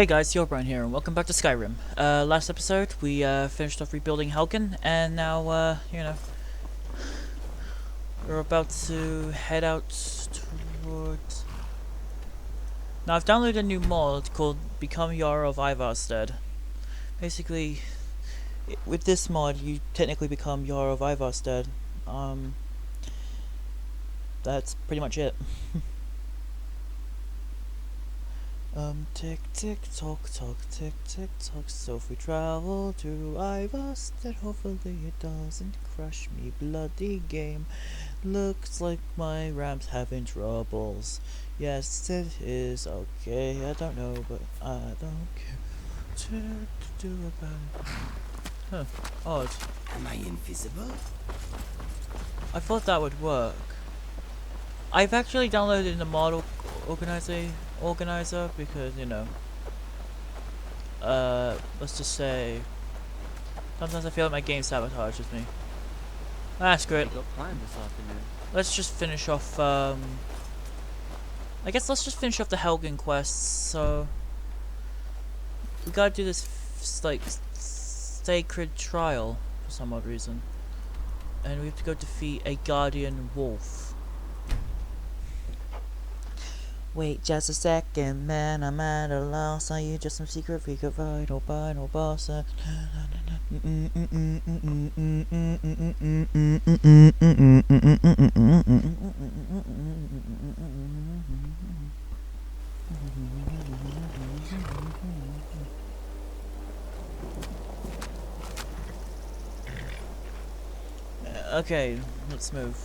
Hey guys, Brian here, and welcome back to Skyrim. Last episode, we finished off rebuilding Helgen, and now, we're about to head out towards... Now, I've downloaded a new mod called Become Jarl of Ivarstead. Basically, with this mod, you technically become Jarl of Ivarstead. That's pretty much it. Tick tick tock tock tick tick tock. So if we travel to Ivarstead, hopefully it doesn't crush me. Bloody game. Looks like my ramp's having troubles. Yes, it is. Okay, I don't know, but I don't care. To do about it. Huh. Odd. Am I invisible? I thought that would work. I've actually downloaded the model organizer because, you know, let's just say sometimes I feel like my game sabotages me. That's great. Got planned this afternoon. Let's just finish off, I guess let's just finish off the Helgen quests. So we gotta do this like sacred trial for some odd reason, and we have to go defeat a guardian wolf. Wait just a second, man, I'm at a loss. Are you just some secret freak vital boss? Okay, let's move.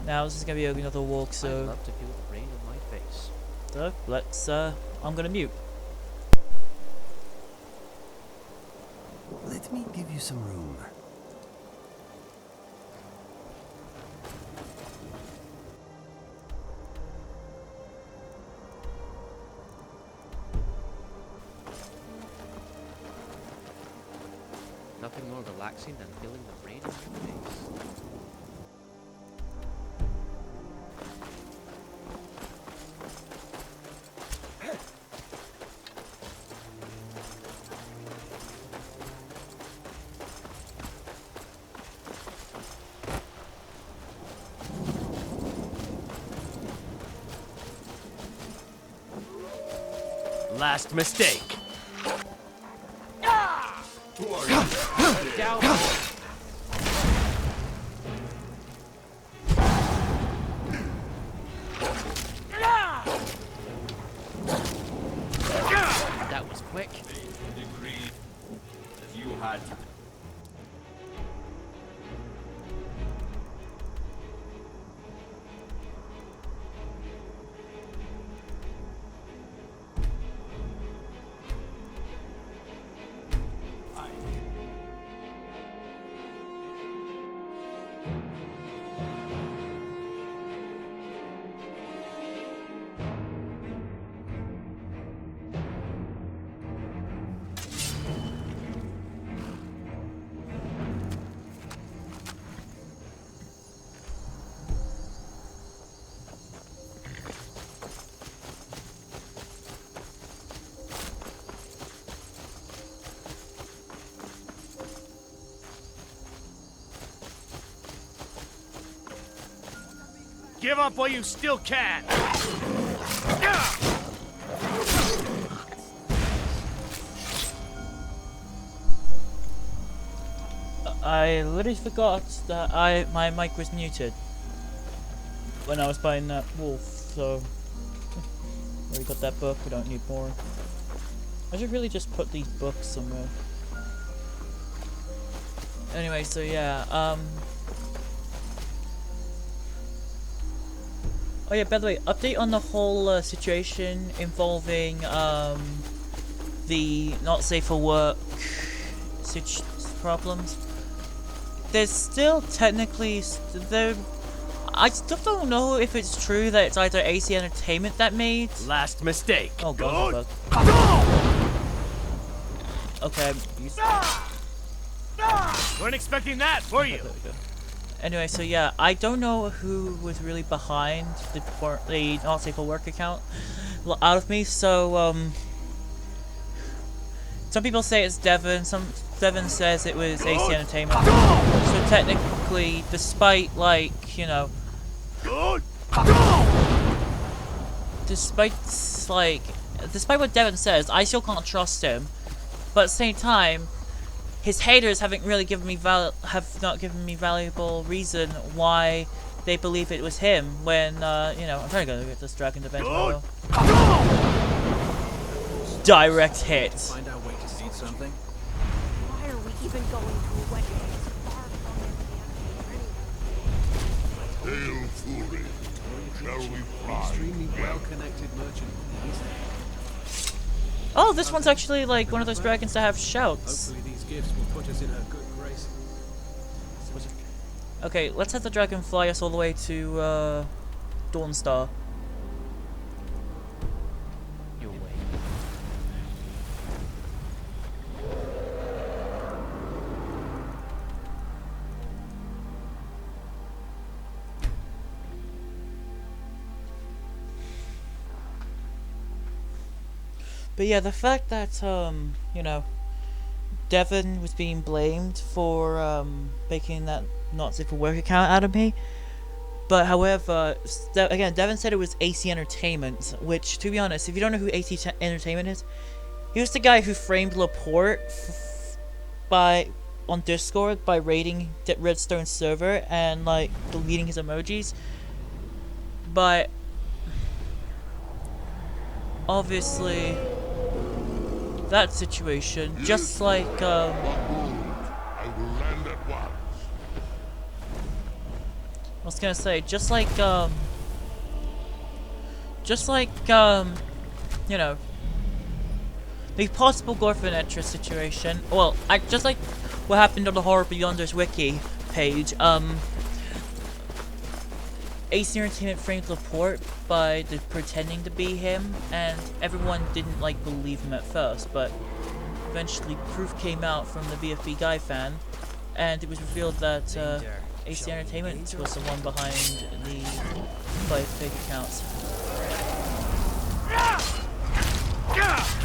Now this is gonna be another walk, so I'd love to feel the rain on my face. let's I'm gonna mute. Let me give you some room. Nothing more relaxing than feeling the rain on your face. Last mistake. Down. That was quick. You had to. Give up while you still can! I literally forgot that my mic was muted when I was buying that wolf, so we got that book, we don't need more. I should really just put these books somewhere. Anyway, so yeah, oh yeah, by the way, update on the whole situation involving the not safe for work problems. There's still technically there. I still don't know if it's true that it's either AC Entertainment that made. Last mistake. Oh god. Okay. Weren't expecting that, were you? There we go. Anyway, so yeah, I don't know who was really behind the not safe for work account out of me. So some people say it's Devon. Devon says it was AC Entertainment. So technically, despite like despite what Devon says, I still can't trust him. But at the same time, his haters haven't really given me not given me valuable reason why they believe it was him. When I'm trying to go get this dragon defense model. Direct hit. Find our way to see something. Why are we even going to a wedding? It's far from it. Hail, Fury. Shall we fly? Extremely well-connected merchant. Oh, this one's actually like one of those dragons that have shouts. Hopefully these gifts will put us in her good graces. Okay, let's have the dragon fly us all the way to Dawnstar. Your way. But yeah, the fact that Devon was being blamed for making that not safe for work account out of me. But however, again, Devon said it was AC Entertainment, which, to be honest, if you don't know who AC Entertainment is, he was the guy who framed Laporte on Discord by raiding the Redstone server and like deleting his emojis. But obviously, that situation, just like I will land at once. I was gonna say, just like the possible girlfriend interest situation. Well, just like what happened on the Horror Beyonders wiki page. AC Entertainment framed Laporte by pretending to be him, and everyone didn't like believe him at first, but eventually proof came out from the BFB Guy fan, and it was revealed that AC Entertainment was the one behind the 5 fake accounts.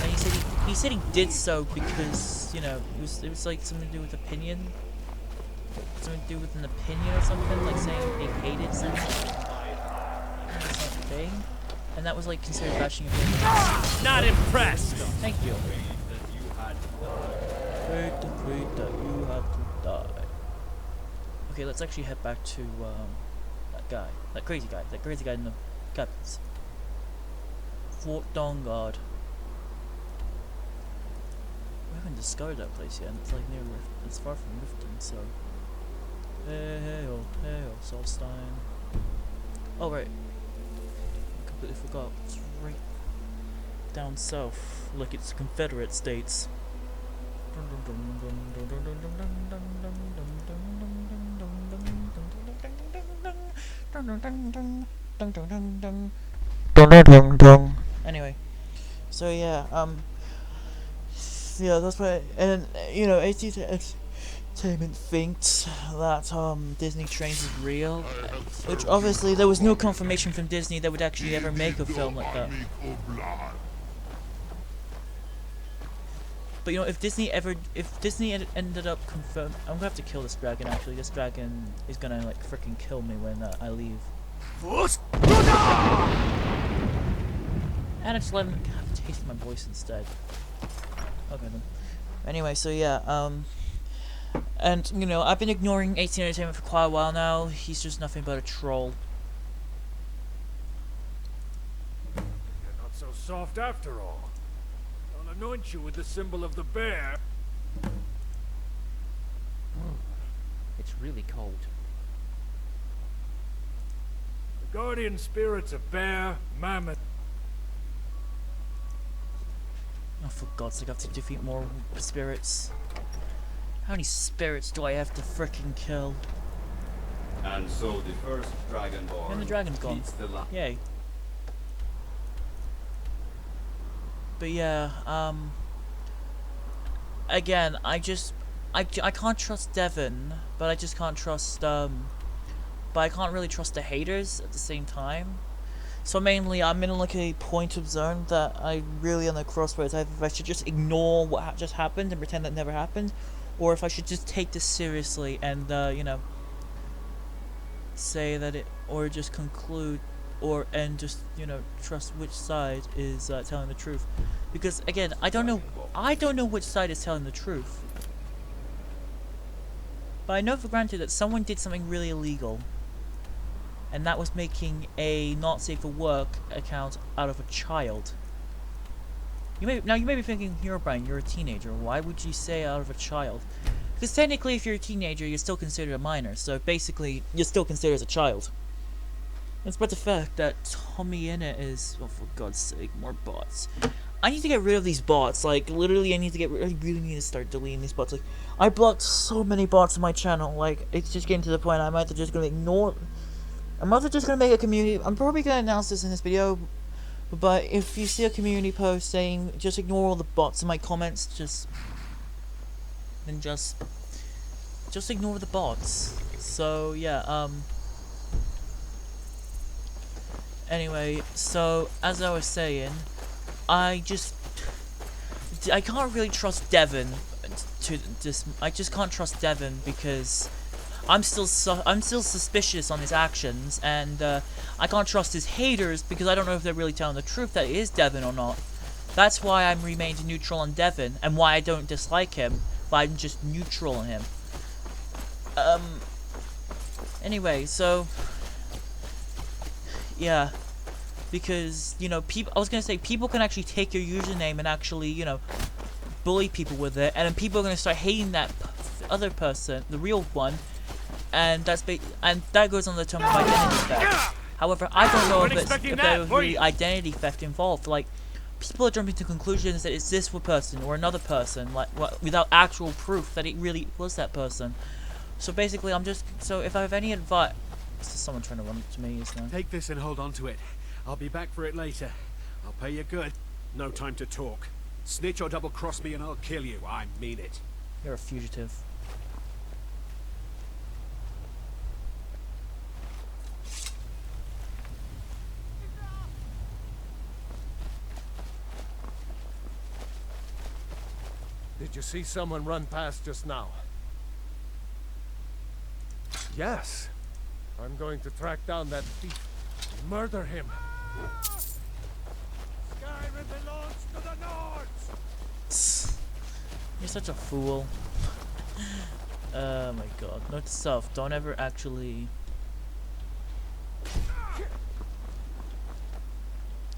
And he said he did so because it was like something to do with opinion. Something to do with an opinion or something, like saying they hated something. That's not a thing. And that was like considered bashing opinions. Not impressed. Thank you. Great that you had to die. Okay, let's actually head back to that crazy guy in the cabins. Fort Dawnguard. We haven't discovered that place yet, and it's like near it's far from Riften, so. Hey, Solstein. Oh, right. I completely forgot. It's right down south, like it's Confederate States. Anyway, so yeah, that's why, and AT Entertainment thinks that Disney Trains is real, which obviously there was no confirmation from Disney that would actually ever make a film like that. But if Disney ended up confirm, I'm gonna have to kill this dragon. Actually, this dragon is gonna like freaking kill me when I leave. And I just let him have a taste of my voice instead. Okay then. Anyway, so yeah, and I've been ignoring 18 Entertainment for quite a while now. He's just nothing but a troll. You're not so soft after all. I'll anoint you with the symbol of the bear. It's really cold. The guardian spirits of bear, mammoth. Oh, for God's sake, I have to defeat more spirits. How many spirits do I have to frickin' kill? And so the first Dragonborn. And the dragon's gone. beats the Yay. But yeah, again, I can't trust Devon, but I just can't trust, but I can't really trust the haters at the same time. So mainly, I'm in like a point of zone that I really on the crossroads. If I should just ignore what just happened and pretend that never happened, or if I should just take this seriously and you know, say that it, or just conclude, and just, you know, trust which side is telling the truth. Because again, I don't know which side is telling the truth. But I know for granted that someone did something really illegal. And that was making a not safe for work account out of a child. You may be thinking, Herobrine, you're a teenager. Why would you say out of a child? Because technically, if you're a teenager, you're still considered a minor. So basically, you're still considered as a child. Despite the fact that Tommy in it is, oh, for God's sake, more bots. I need to get rid of these bots. Like, literally, I really need to start deleting these bots. Like, I blocked so many bots on my channel. Like, it's just getting to the point I might have to just gonna ignore. I'm also just gonna make a community. I'm probably gonna announce this in this video, but if you see a community post saying just ignore all the bots in my comments, just ignore the bots. So yeah, anyway, so as I was saying, I can't really trust Devin I just can't trust Devin because I'm still suspicious on his actions, and I can't trust his haters because I don't know if they're really telling the truth that it is Devin or not. That's why I'm remained neutral on Devin, and why I don't dislike him, but I'm just neutral on him. Anyway, so yeah, because, you know, I was gonna say people can actually take your username and actually, you know, bully people with it, and then people are gonna start hating that other person, the real one. And that goes on the term of identity theft. However, I don't know if there was really identity theft involved. Like, people are jumping to conclusions that it's this person or another person, like without actual proof that it really was that person. So basically, so if I have any advice, someone trying to run up to me, isn't there? Take this and hold on to it. I'll be back for it later. I'll pay you good. No time to talk. Snitch or double cross me and I'll kill you. I mean it. You're a fugitive. Did you see someone run past just now? Yes. I'm going to track down that thief and murder him. Skyrim belongs to the Nords! You're such a fool. Oh my god. Note to self, don't ever actually...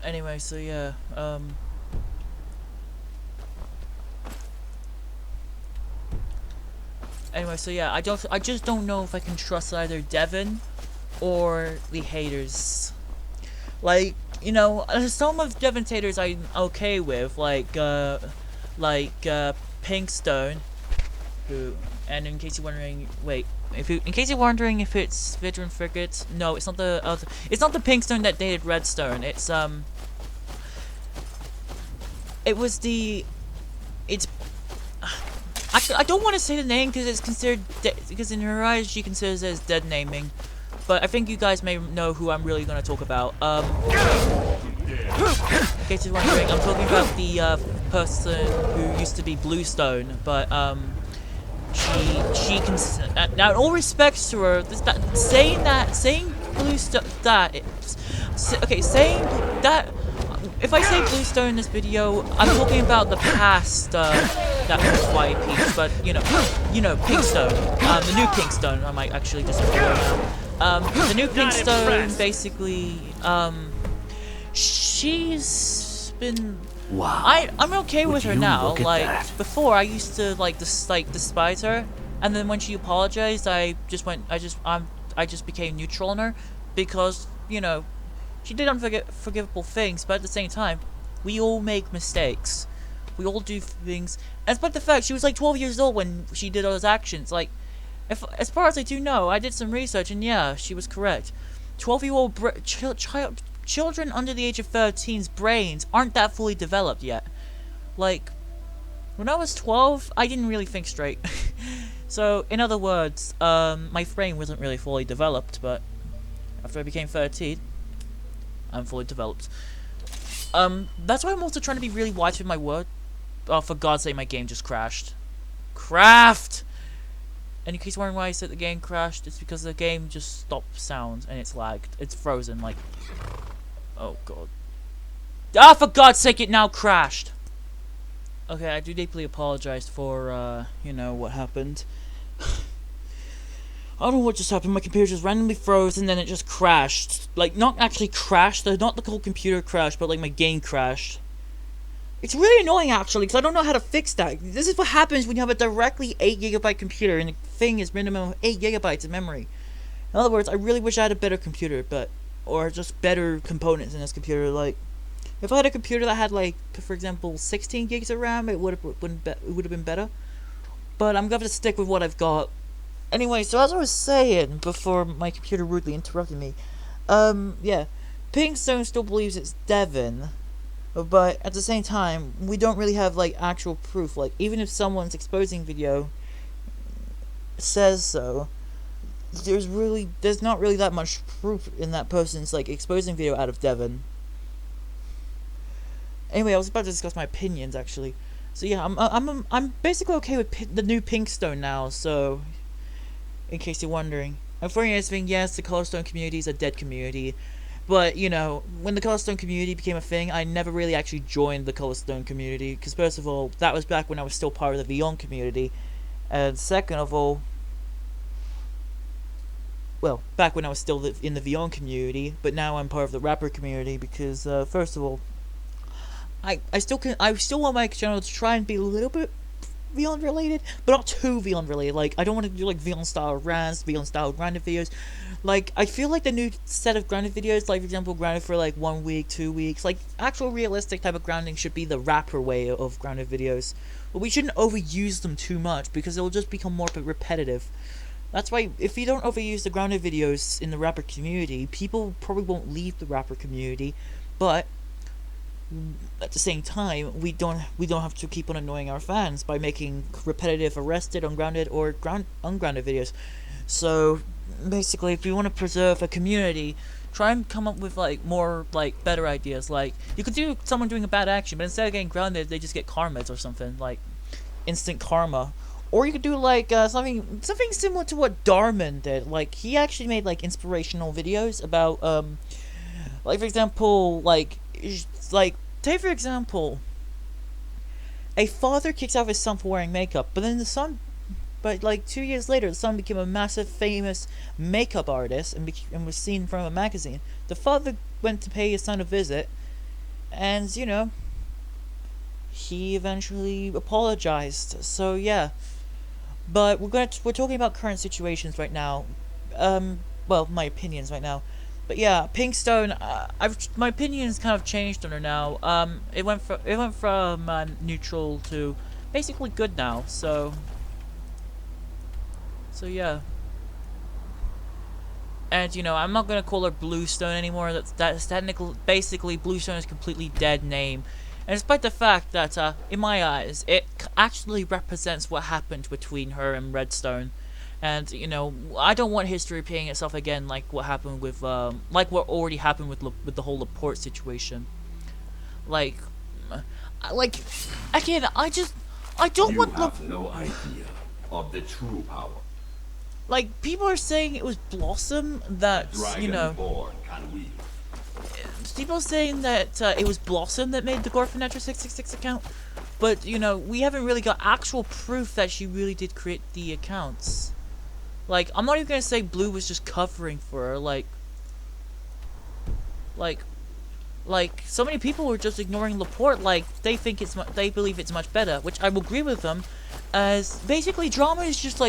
Anyway, so yeah, Anyway, so yeah, I just don't know if I can trust either Devin or the haters. Like, you know, some of Devin's haters I'm okay with, like Pinkstone, who, and in case you're wondering, in case you're wondering if it's Veteran Frigates, no, it's not it's not the Pinkstone that dated Redstone. It's I don't want to say the name because it's considered because in her eyes she considers it as dead naming, but I think you guys may know who I'm really going to talk about. In case you're wondering, I'm talking about the person who used to be Bluestone, but she can now in all respects to her, saying Bluestone saying that. If I say Bluestone in this video, I'm talking about the past, that was White Peach, but, you know, Pinkstone, the new Pinkstone, I might actually disagree now. The new Pinkstone, basically, she's been, Wow. I'm okay with her now, like, before I used to, like, despise her, and then when she apologized, I just became neutral on her, because, you know, she did unforgivable things, but at the same time, we all make mistakes. We all do things. And despite the fact she was like 12 years old when she did those actions, like, as far as I do know, I did some research, and yeah, she was correct. 12-year-old children under the age of 13's brains aren't that fully developed yet. Like, when I was 12, I didn't really think straight. So, in other words, my frame wasn't really fully developed, but after I became 13, I'm fully developed. That's why I'm also trying to be really wise with my word. Oh, for God's sake, my game just crashed. Craft! And in case you're wondering why I said the game crashed, it's because the game just stopped sound and it's lagged. It's frozen, like... Oh, God. Ah, for God's sake, it now crashed! Okay, I do deeply apologize for, you know, what happened. I don't know what just happened. My computer just randomly froze and then it just crashed. Like, not actually crashed. Not the whole computer crashed, but like my game crashed. It's really annoying actually, because I don't know how to fix that. This is what happens when you have a directly 8GB computer and the thing is minimum of 8GB of memory. In other words, I really wish I had a better computer, or just better components in this computer. Like, if I had a computer that had like, for example, 16 gigs of RAM, it would have been better. But I'm gonna have to stick with what I've got. Anyway, so as I was saying before my computer rudely interrupted me, yeah, Pinkstone still believes it's Devon, but at the same time, we don't really have like actual proof. Like, even if someone's exposing video says so, there's not really that much proof in that person's like exposing video out of Devon. Anyway, I was about to discuss my opinions actually. So yeah, I'm basically okay with the new Pinkstone now. So, in case you're wondering, unfortunately, yes, the Colorstone community is a dead community. But, you know, when the Colorstone community became a thing, I never really actually joined the Colorstone community. Because, first of all, that was back when I was still part of the Vyond community. And second of all, well, back when I was still in the Vyond community. But now I'm part of the rapper community because, first of all, I still want my channel to try and be a little bit Vyond related, but not too Vyond related. Like, I don't want to do like Vyond style rants, Vyond style grounded videos. Like, I feel like the new set of grounded videos, like for example, grounded for like 1 week, 2 weeks, like actual realistic type of grounding should be the rapper way of grounded videos. But we shouldn't overuse them too much because it'll just become more repetitive. That's why if you don't overuse the grounded videos in the rapper community, people probably won't leave the rapper community, but at the same time, we don't have to keep on annoying our fans by making repetitive arrested, ungrounded, or ungrounded videos. So basically, if you want to preserve a community, try and come up with like more like better ideas. Like, you could do someone doing a bad action, but instead of getting grounded, they just get karmas or something, like instant karma. Or you could do like something similar to what Darman did. Like, he actually made like inspirational videos about like for example, like take for example, a father kicks out his son for wearing makeup, but then but like 2 years later, the son became a massive, famous makeup artist and was seen from a magazine. The father went to pay his son a visit, and you know, he eventually apologized. So yeah, but we're talking about current situations right now. Well, my opinions right now. But yeah, Pinkstone. My opinion's kind of changed on her now. It went from neutral to basically good now. So yeah. And you know, I'm not gonna call her Bluestone anymore. That's technically, basically, Bluestone is a completely dead name. And despite the fact that, in my eyes, it actually represents what happened between her and Redstone. And, you know, I don't want history repeating itself again like what happened with, like what already happened with the whole Laporte situation. Like, again, I don't want... You have no idea of the true power. Like, people are saying it was Blossom that, you know... Dragonborn can wield. People are saying that it was Blossom that made the Gorfinator666 account. But, you know, we haven't really got actual proof that she really did create the accounts. Like, I'm not even gonna say Blue was just covering for her, like, so many people were just ignoring Laporte, like, they believe it's much better, which I will agree with them, as, basically, drama is just,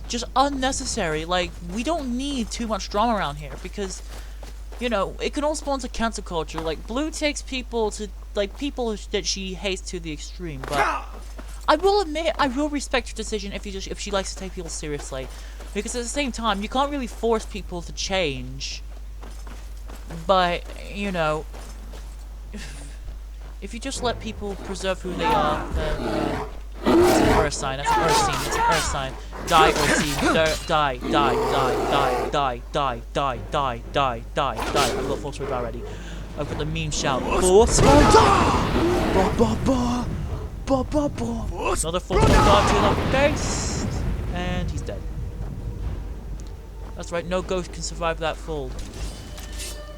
just unnecessary. Like, we don't need too much drama around here, because, you know, it can all spawn to cancel culture. Like, Blue takes people to, like, people that she hates to the extreme, but... I will admit, I will respect her decision if she likes to take people seriously, because at the same time, you can't really force people to change. But you know, if you just let people preserve who they are, then That's an earth sign. That's an earth sign. That's an earth sign. Die, earth sign. Die, die, die, die, die, die, die, die, die, die. I've got force word already. I've got the meme shout. Force word. Ba ba ba. Ba ba ba. Another force word to the face, and he's dead. That's right. No ghost can survive that fall.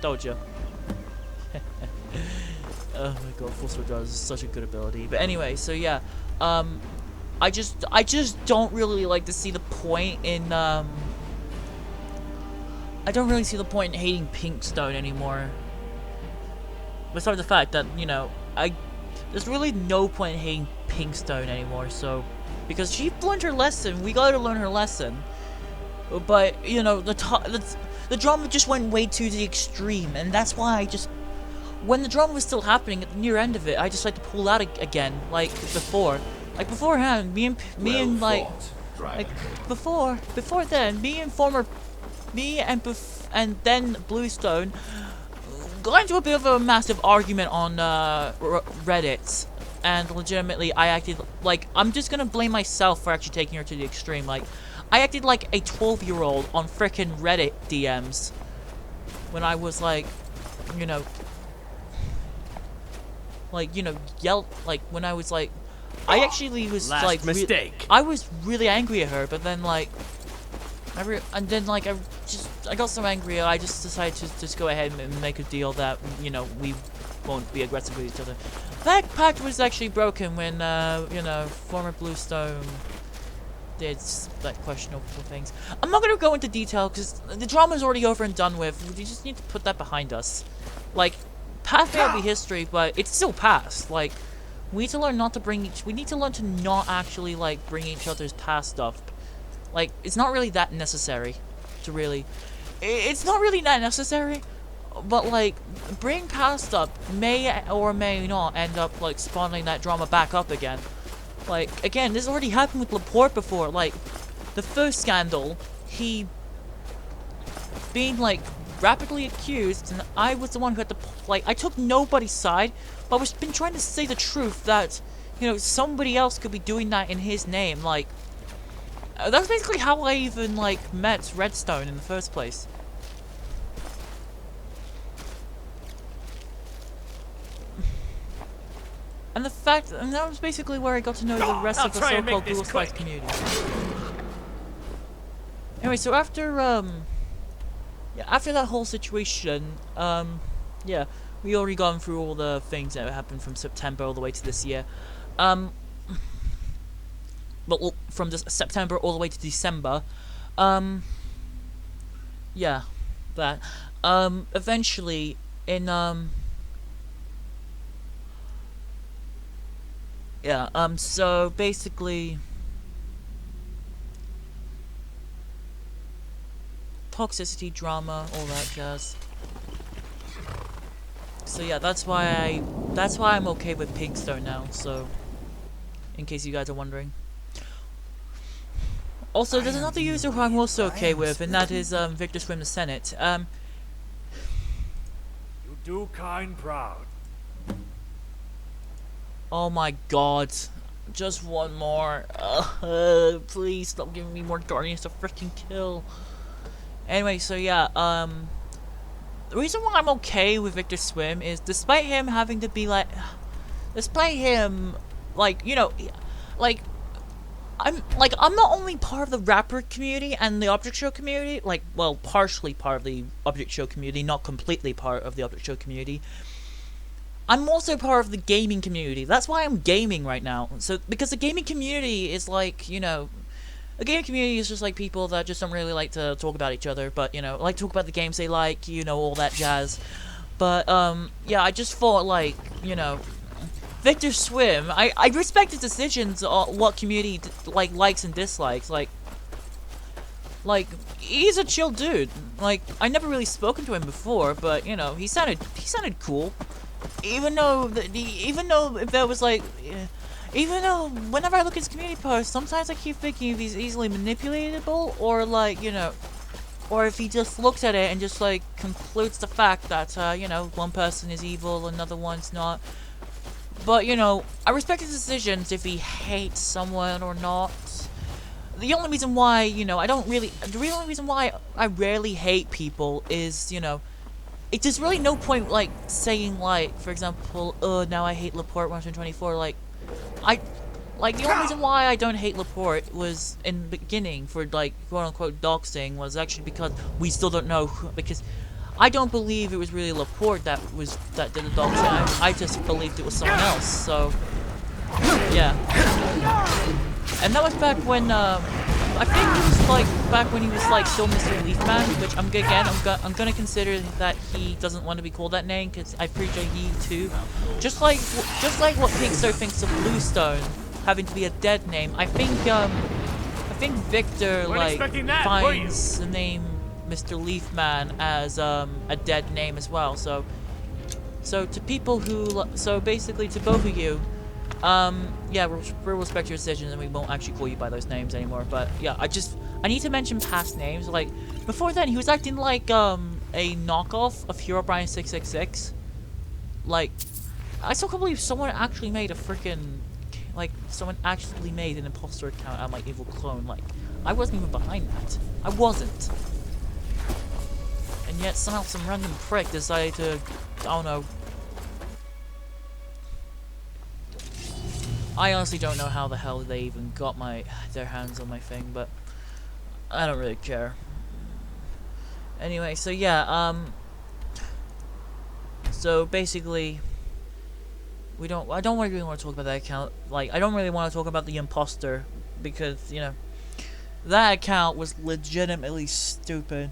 Told ya. Oh my god, Force Word is such a good ability. But anyway, so yeah, I just don't really like to see the point in I don't really see the point in hating Pinkstone anymore. Besides the fact that, you know, there's really no point in hating Pinkstone anymore, so because she learned her lesson, we gotta learn her lesson. But, you know, the drama just went way to the extreme, and that's why when the drama was still happening at the near end of it, I just like to pull out again, like before. Like beforehand, me and before then, and then Bluestone got into a bit of a massive argument on Reddit, and legitimately I acted like, I'm just gonna blame myself for actually taking her to the extreme. Like, I acted like a 12-year-old on frickin' Reddit DMs when I was like, you know, when I was like, I actually was Last like, mistake. I was really angry at her, but then like, I got so angry, I just decided to just go ahead and make a deal that, you know, we won't be aggressive with each other. That pact was actually broken when, you know, former Bluestone did like questionable things. I'm not gonna go into detail because the drama's already over and done with. We just need to put that behind us. Like, past may be history, but it's still past. Like, we need to learn not to we need to learn to not actually like bring each other's past stuff. Like, it's not really that necessary to really. It's not really that necessary, but like, bring past up may or may not end up like spawning that drama back up again. Like, again, this already happened with Laporte before. Like, the first scandal, he being like rapidly accused, and I was the one who had to, like, I took nobody's side, but I was been trying to say the truth that, you know, somebody else could be doing that in his name. Like, that's basically how I even like met Redstone in the first place. And the fact, and that was basically where I got to know the rest of the so-called Dual Slice community. Anyway, so after yeah, after that whole situation, yeah, we already gone through all the things that happened from September all the way to this year. But from this September all the way to December, yeah, that, eventually in, yeah, so basically, toxicity, drama, all that jazz. So yeah, that's why I'm okay with Pinkstone now, so, in case you guys are wondering. Also, there's another user who I'm also okay with, and that is, Victor Swim the Senate. You do kind proud. Oh my god. Just one more. Please stop giving me more Guardians to freaking kill. Anyway, so yeah, the reason why I'm okay with Victor Swim is despite him having to be like, despite him, like, you know, like, I'm not only part of the rapper community and the Object Show community, like, well, partially part of the Object Show community, not completely part of the Object Show community. I'm also part of the gaming community. That's why I'm gaming right now. So, because the gaming community is like, you know, the gaming community is just like people that just don't really like to talk about each other, but, you know, like to talk about the games they like, you know, all that jazz. But, yeah, I just thought, like, you know, Victor Swim, I respect his decisions on what community, like, likes and dislikes. Like, he's a chill dude. Like, I never really spoken to him before, but, you know, he sounded cool. Even though if there was like, even though whenever I look at his community posts, sometimes I keep thinking if he's easily manipulatable, or like, you know, or if he just looks at it and just like concludes the fact that, you know, one person is evil, another one's not. But, you know, I respect his decisions if he hates someone or not. The only reason why, you know, the only reason why I rarely hate people is, you know, there's really no point, like, saying, like, for example, now I hate Laporte 124, like, the only reason why I don't hate Laporte was, in the beginning, for, like, quote-unquote doxing, was actually because we still don't know who, because I don't believe it was really Laporte that did the doxing. I just believed it was someone else, so, yeah. And that was back when, I think it was, like, back when he was, like, still Mr. Leafman, which I'm gonna consider that he doesn't want to be called that name, because I'm pretty sure he, too, just like what Pixar thinks of Bluestone having to be a dead name, I think Victor, like, finds the name Mr. Leafman as, a dead name as well, so to people who, so basically to both of you, yeah, we'll respect your decisions and we won't actually call you by those names anymore, but yeah, I need to mention past names, like, before then, he was acting like, a knockoff of Hero Brian 666, like, I still can't believe someone actually made a freaking, like, someone actually made an imposter account on my evil clone, like, I wasn't even behind that, I wasn't, and yet somehow some random prick decided to, I don't know, I honestly don't know how the hell they even got their hands on my thing, but I don't really care. Anyway, so yeah, so basically, I don't really want to talk about that account. Like, I don't really want to talk about the imposter because, you know, that account was legitimately stupid.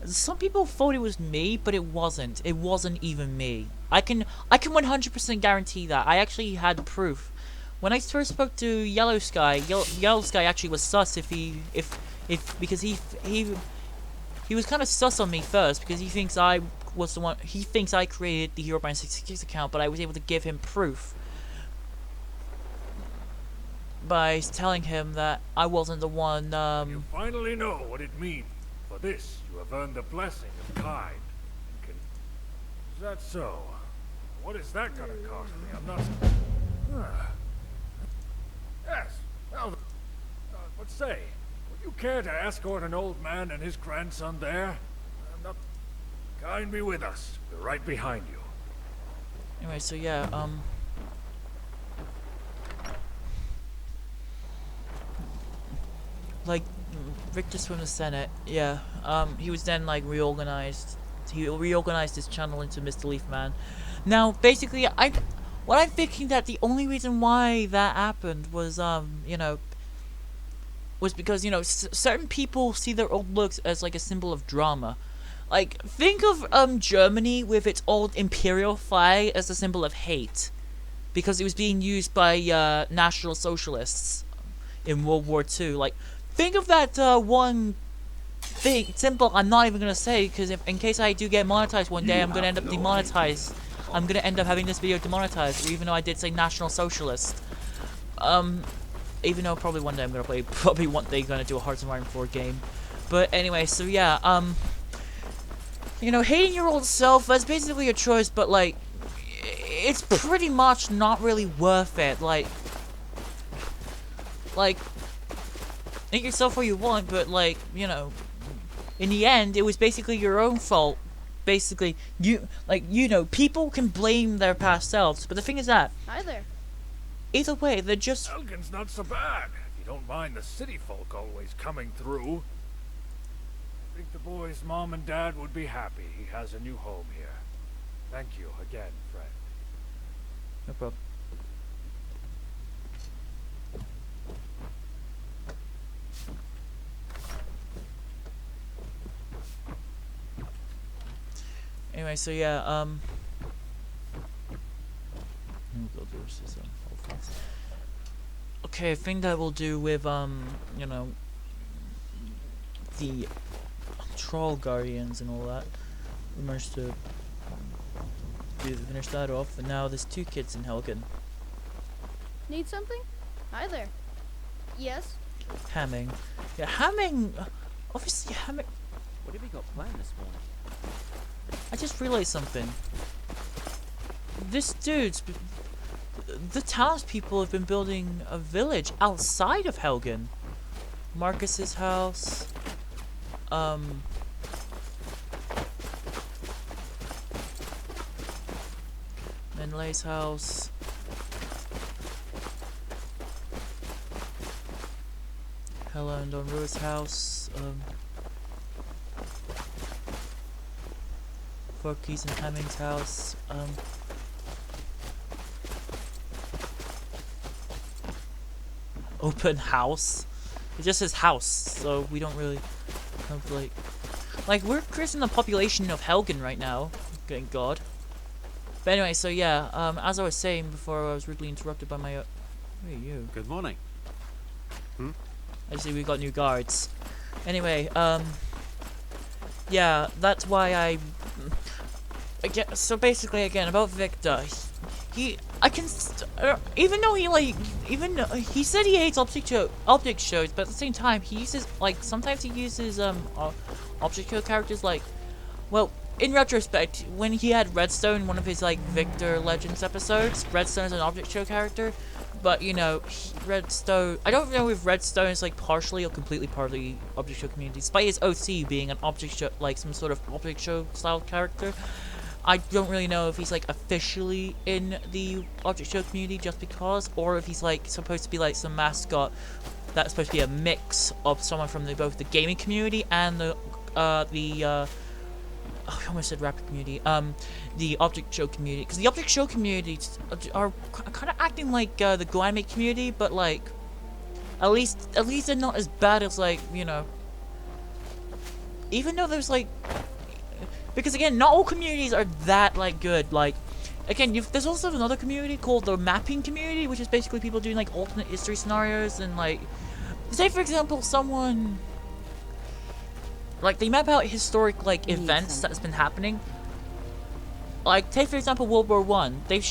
Some people thought it was me, but it wasn't. It wasn't even me. I can 100% guarantee that. I actually had proof. When I first spoke to Yellow Sky, Yellow Sky actually was sus because he was kind of sus on me first because he thinks I was the one. He thinks I created the Hero Brian 666 account, but I was able to give him proof by telling him that I wasn't the one. You finally know what it means. For this, you have earned the blessing of kind. Is that so? What is that gonna cost me? I'm not. Yes. Well, but say, would you care to escort an old man and his grandson there? I'm not. Kind be with us. We're right behind you. Anyway, so yeah, like, Victor's from the Senate, yeah, he was then, like, reorganized. He reorganized his channel into Mr. Leafman. Now, basically, what I'm thinking that the only reason why that happened was, you know, was because, you know, certain people see their old looks as, like, a symbol of drama. Like, think of, Germany with its old imperial flag as a symbol of hate. Because it was being used by, National Socialists in World War II. Like, think of that, one symbol I'm not even gonna say, because in case I do get monetized one day, I'm gonna end up demonetized. I'm gonna end up having this video demonetized, even though I did say National Socialist. Even though probably one day I'm gonna probably one day gonna do a Hearts of Iron 4 game. But anyway, so yeah, you know, hating your old self, that's basically a choice, but like, it's pretty much not really worth it. Like, make yourself what you want, but like, you know, in the end, it was basically your own fault. Basically, you know, people can blame their past selves, but the thing is that, Hi there. either way, they're just... Elgin's not so bad, if you don't mind the city folk always coming through. I think the boy's mom and dad would be happy he has a new home here. Thank you again, friend. No problem. Anyway, so yeah, okay, I think that will do with, you know, the Troll Guardians and all that. We managed to finish that off, and now there's 2 kids in Helgen. Need something? Hi there. Yes? Hamming. Yeah, Hamming, obviously Hamming... What have we got planned this morning? I just realized something. this dude's... The townspeople have been building a village outside of Helgen. Marcus's house. Menlei's house. Hella and Donrua's house. Forky's and Hemming's house. Open house. It just says house, so we don't really have like we're increasing the population of Helgen right now. Thank God. But anyway, so yeah, as I was saying before, I was rudely interrupted by my. Who are you? Good morning. I see we got new guards. Anyway, yeah, that's why I get. So basically, again, about Victor, even though he said he hates object shows, but at the same time, he uses sometimes he uses object show characters well. In retrospect, when he had Redstone in one of his Victor Legends episodes, Redstone is an object show character, but you know, Redstone. I don't know if Redstone is partially or completely part of the object show community, despite his OC being an object show, some sort of object show style character. I don't really know if he's officially in the object show community just because, or if he's supposed to be some mascot that's supposed to be a mix of someone from both the gaming community and the I almost said rapid community. The object show community, because the object show communities are kind of acting like the Go Anime community, but at least they're not as bad as you know. Even though there's because again, not all communities are that good. Again, there's also another community called the mapping community, which is basically people doing alternate history scenarios and say for example someone. They map out historic, events that's been happening. Take, for example, World War One. They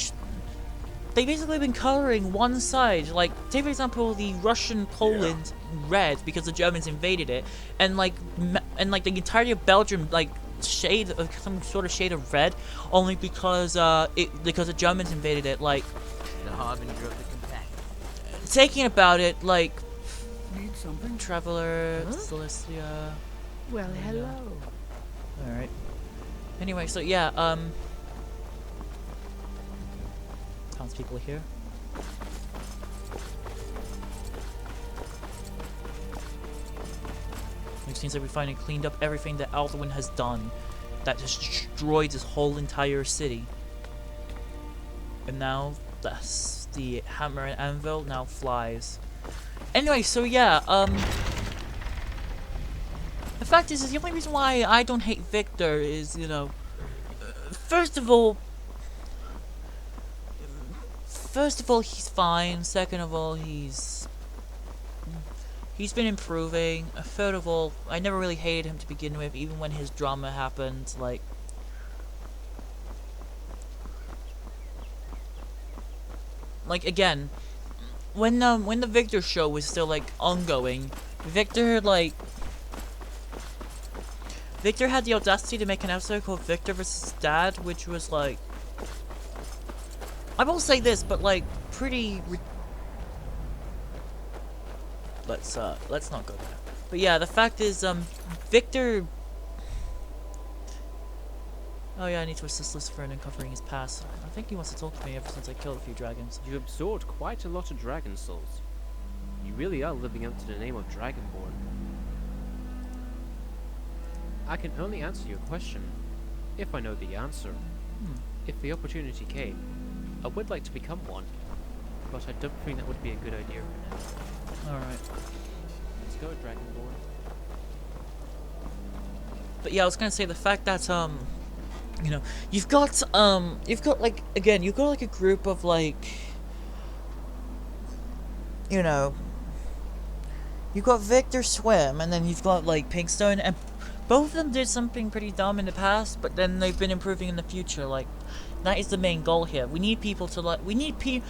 basically been coloring one side. Take, for example, the Russian Poland red because the Germans invaded it. And, the entirety of Belgium, shade of some sort of shade of red. Only because the Germans invaded it. The harbinger of the compact. Taking about it, Need something? Traveler, Celestia... Well, hello. Alright. Anyway, so yeah, townspeople here. It seems like we finally cleaned up everything that Alduin has done. That just destroyed this whole entire city. And now, that's the hammer and anvil now flies. Anyway, so yeah, the fact is the only reason why I don't hate Victor is, you know, first of all, he's fine. Second of all, he's been improving. Third of all, I never really hated him to begin with, even when his drama happened. Again, when the Victor show was still ongoing, Victor had the audacity to make an episode called Victor vs. Dad, which was I will say this, but pretty. Let's not go there. But yeah, the fact is, Victor. Oh yeah, I need to assist Lucifer in uncovering his past. I think he wants to talk to me ever since I killed a few dragons. You absorbed quite a lot of dragon souls. You really are living up to the name of Dragonborn. I can only answer your question if I know the answer. If the opportunity came, I would like to become one, but I don't think that would be a good idea for now. Alright. Let's go, Dragonborn. But yeah, I was gonna say the fact that you know, you've got again, you've got a group of you know, you've got Victor Swim, and then you've got Pinkstone, and both of them did something pretty dumb in the past, but then they've been improving in the future. That is the main goal here. We need people to we need people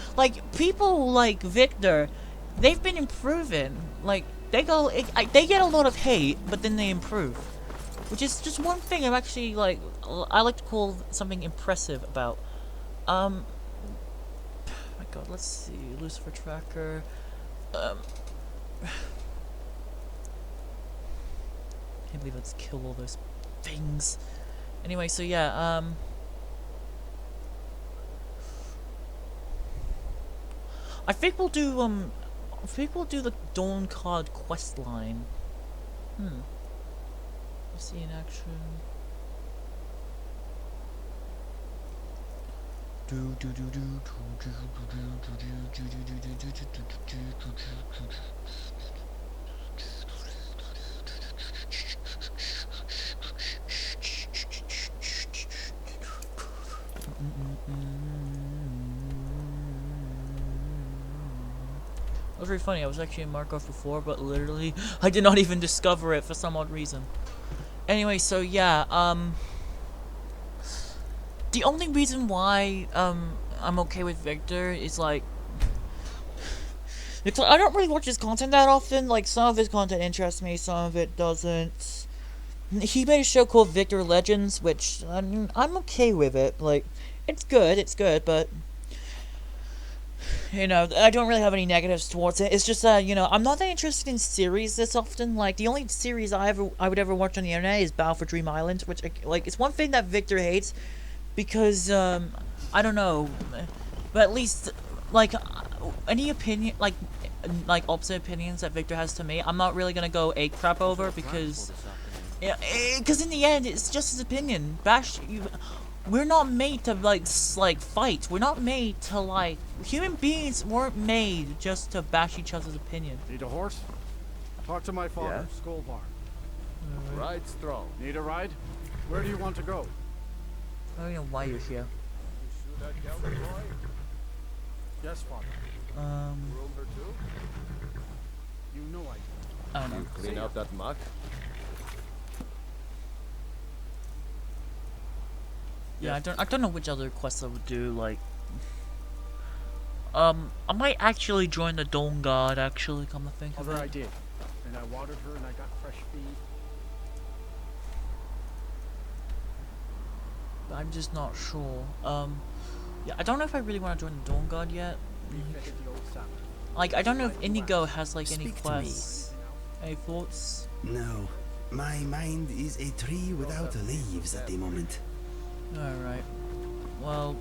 like Victor. They've been improving. They get a lot of hate, but then they improve, which is just one thing I'm actually I like to call something impressive about my god, let's see. Lucifer Tracker. Can't believe let's kill all those things. Anyway, so yeah, I think we'll do the Dawn card quest line. Let's see in action. That was very funny. I was actually in Markov before, but literally I did not even discover it for some odd reason. Anyway, so yeah, the only reason why I'm okay with Victor is like because I don't really watch his content that often. Like, some of his content interests me, some of it doesn't. He made a show called Victor Legends, which I'm okay with it. Like, it's good, but you know, I don't really have any negatives towards it. It's just that, you know, I'm not that interested in series this often. Like, the only series I would ever watch on the internet is Battle for Dream Island, which, like, it's one thing that Victor hates, because, I don't know, but at least, like, any opinion, like opposite opinions that Victor has to me, I'm not really gonna go ape crap over, because, yeah, because in the end, it's just his opinion. We're not made to, like, fight. We're not made to, like... Human beings weren't made just to bash each other's opinion. Need a horse? Talk to my father, Skull Bar. Ride strong. Need a ride? Where do you want to go? I don't know why you're here. You shoot that Celtic boy? Yes, father. Room for two? You know I do. I don't know. Clean out that muck? Yeah, I don't know which other quests I would do, like... I might actually join the Dawn Guard, actually, come to think of it. I did. And I watered her and I got fresh feed. But I'm just not sure. Yeah, I don't know if I really want to join the Dawn Guard yet. Refitted the old salad. Like, I don't know if Indigo has, like, any Speak to quests. Any thoughts? No, my mind is a tree without leaves at the moment. Alright. Well,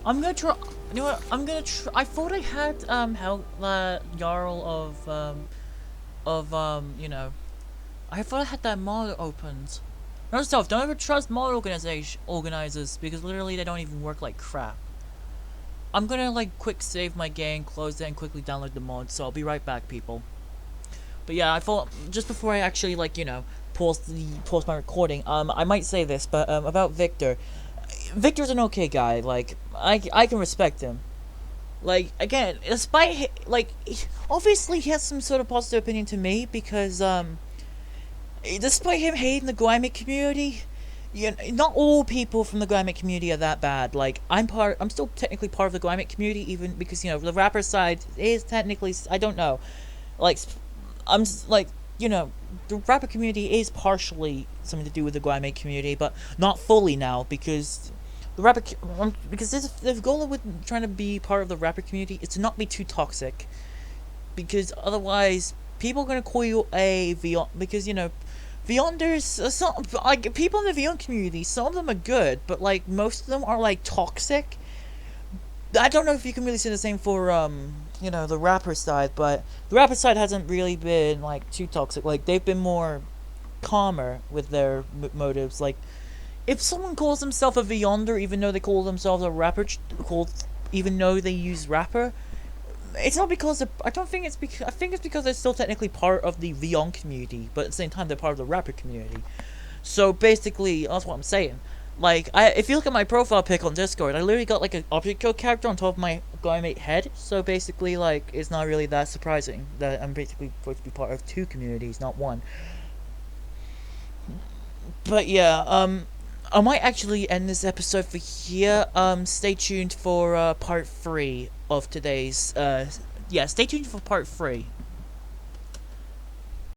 I'm gonna try. You know what? I'm gonna try. I thought I had Jarl of you know, I thought I had that mod opened. No stuff. Don't ever trust mod organizers, because literally they don't even work like crap. I'm gonna like quick save my game, close it, and quickly download the mod. So I'll be right back, people. But yeah, I thought just before I actually, like, you know, pause my recording, I might say this, but about Victor. Victor's an okay guy. Like, I can respect him. Like, again, despite obviously he has some sort of positive opinion to me, because despite him hating the Grimic community, you know, not all people from the Grimic community are that bad. Like, I'm still technically part of the Grimic community, even because, you know, the rapper side is technically, I don't know, like, I'm like, you know, the rapper community is partially something to do with the Grimic community, but not fully now, because the rapper, because the goal with trying to be part of the rapper community is to not be too toxic, because otherwise people are gonna call you a Beyond, because, you know, Beyonders, some, like, people in the Beyond community, some of them are good, but, like, most of them are, like, toxic. I don't know if you can really say the same for, you know, the rapper side, but the rapper side hasn't really been, like, too toxic. Like, they've been more calmer with their motives. Like, if someone calls themselves a Beyonder, even though they call themselves a rapper, even though they use rapper, it's not because I think it's because they're still technically part of the Beyond community, but at the same time they're part of the rapper community. So basically, that's what I'm saying. Like, if you look at my profile pic on Discord, I literally got like an object code character on top of my Garmate head. So basically, like, it's not really that surprising that I'm basically supposed to be part of two communities, not one. But yeah, I might actually end this episode for here. Stay tuned for part 3 of today's. Yeah, stay tuned for part 3